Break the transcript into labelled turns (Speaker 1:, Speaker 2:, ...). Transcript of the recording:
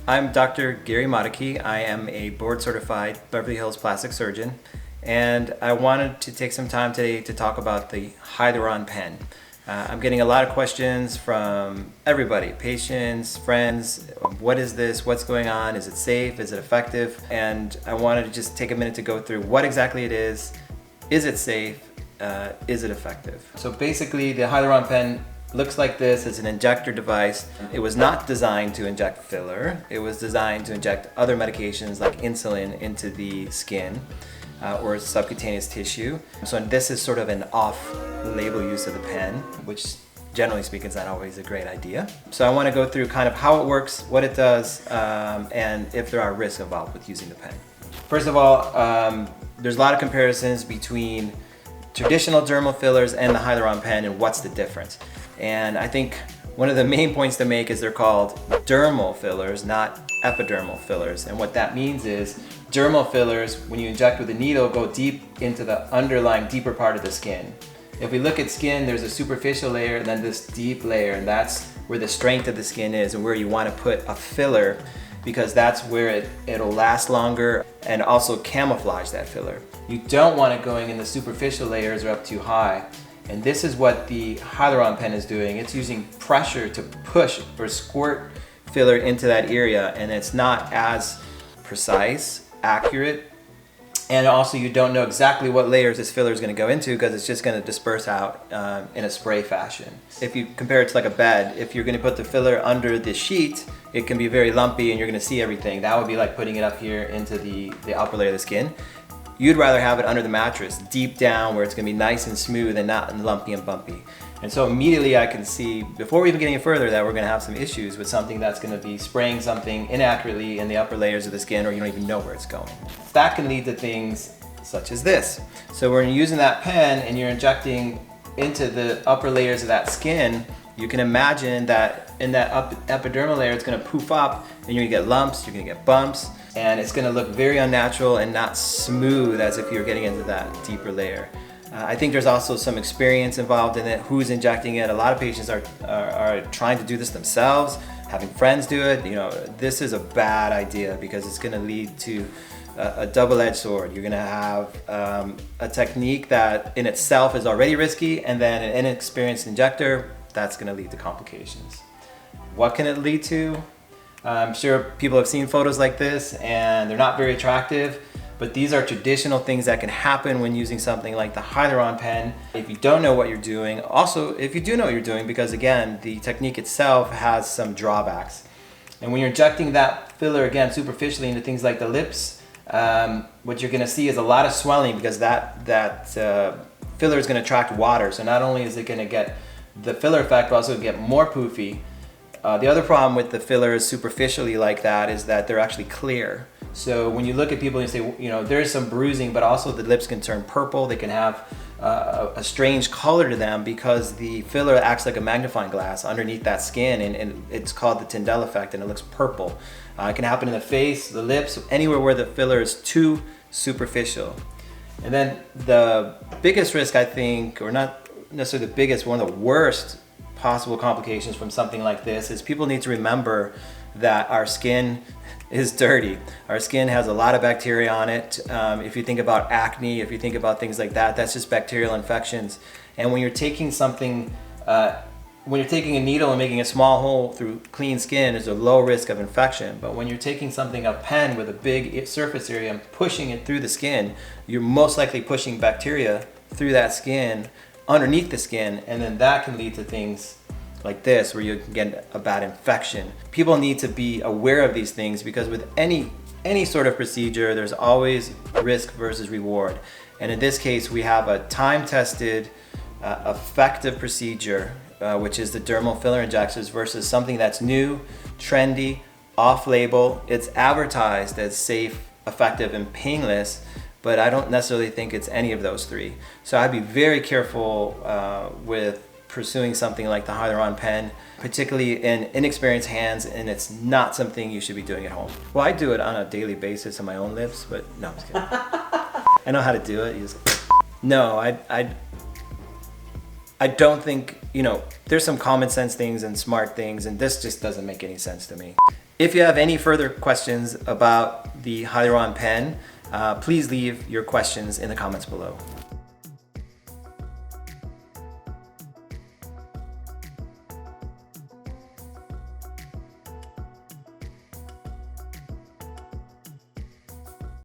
Speaker 1: I'm Dr. Gary Motykie. I am a board-certified Beverly Hills plastic surgeon, and I wanted to take some time today to talk about the Hyaluron pen. I'm getting a lot of questions from everybody, patients, friends. What is this? What's going on? Is it safe? Is it effective? And I wanted to just take a minute to go through what exactly it is it safe, is it effective? So basically the Hyaluron pen looks like this. It's an injector device. It was not designed to inject filler. It was designed to inject other medications like insulin into the skin or subcutaneous tissue. So this is sort of an off-label use of the pen, which generally speaking is not always a great idea. So I want to go through kind of how it works, what it does, and if there are risks involved with using the pen. First of all, there's a lot of comparisons between traditional dermal fillers and the Hyaluron pen and what's the difference. And I think one of the main points to make is they're called dermal fillers, not epidermal fillers. And what that means is dermal fillers, when you inject with a needle, go deep into the underlying deeper part of the skin. If we look at skin, there's a superficial layer and then this deep layer, and that's where the strength of the skin is and where you want to put a filler, because that's where it'll last longer and also camouflage that filler. You don't want it going in the superficial layers or up too high. And this is what the Hyaluron pen is doing. It's using pressure to push or squirt filler into that area, and it's not as precise, accurate, and also you don't know exactly what layers this filler is going to go into because it's just going to disperse out in a spray fashion. If you compare it to like a bed, if you're going to put the filler under the sheet, it can be very lumpy and you're going to see everything. That would be like putting it up here into the upper layer of the skin. You'd rather have it under the mattress, deep down, where it's gonna be nice and smooth and not lumpy and bumpy. And so immediately I can see, before we even get any further, that we're gonna have some issues with something that's gonna be spraying something inaccurately in the upper layers of the skin, or you don't even know where it's going. That can lead to things such as this. So when you're using that pen and you're injecting into the upper layers of that skin, you can imagine that in that epidermal layer, it's gonna poof up and you're gonna get lumps, you're gonna get bumps, and it's gonna look very unnatural and not smooth as if you're getting into that deeper layer. I think there's also some experience involved in it, who's injecting it. A lot of patients are trying to do this themselves, having friends do it. You know, this is a bad idea because it's gonna lead to a double-edged sword. You're gonna have a technique that in itself is already risky, and then an inexperienced injector, that's gonna lead to complications. What can it lead to? I'm sure people have seen photos like this and they're not very attractive, but these are traditional things that can happen when using something like the Hyaluron pen. If you don't know what you're doing, also if you do know what you're doing, because again, the technique itself has some drawbacks. And when you're injecting that filler, again, superficially into things like the lips, what you're gonna see is a lot of swelling because that filler is gonna attract water. So not only is it gonna get the filler effect, but also get more poofy. The other problem with the fillers superficially like that is that they're actually clear. So when you look at people and you say, you know, there's some bruising, but also the lips can turn purple. They can have a strange color to them because the filler acts like a magnifying glass underneath that skin, and it's called the Tyndall effect, and it looks purple. It can happen in the face, the lips, anywhere where the filler is too superficial. And then the biggest risk, I think, or not necessarily the biggest, one of the worst possible complications from something like this is people need to remember that our skin is dirty. Our skin has a lot of bacteria on it. If you think about acne, if you think about things like that, that's just bacterial infections. And when you're taking something, when you're taking a needle and making a small hole through clean skin, there's a low risk of infection. But when you're taking something, a pen with a big surface area, and pushing it through the skin, you're most likely pushing bacteria through that skin, underneath the skin, and then that can lead to things like this where you can get a bad infection. People need to be aware of these things because with any sort of procedure, there's always risk versus reward. And in this case, we have a time-tested, effective procedure, which is the dermal filler injections, versus something that's new, trendy, off-label. It's advertised as safe, effective, and painless, but I don't necessarily think it's any of those three. So I'd be very careful with pursuing something like the Hyaluron pen, particularly in inexperienced hands, and it's not something you should be doing at home. Well, I do it on a daily basis on my own lips, but no, I'm just kidding. I know how to do it. No, I don't think, you know, there's some common sense things and smart things, and this just doesn't make any sense to me. If you have any further questions about the Hyaluron pen, please leave your questions in the comments below.